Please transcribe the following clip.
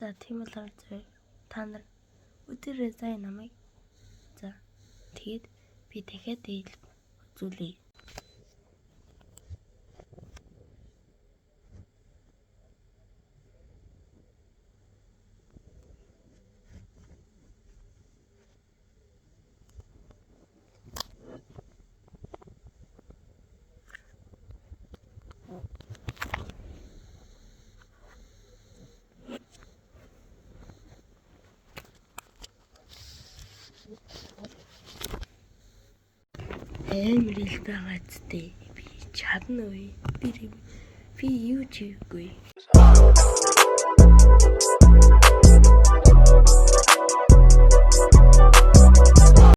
За тийм бол та нар өдөрөө заа намайг. За тэгээд би дахиад дээл үзүүлье. Амар ил байгаа зү би чадна уу? Би юу ч хийгээгүй.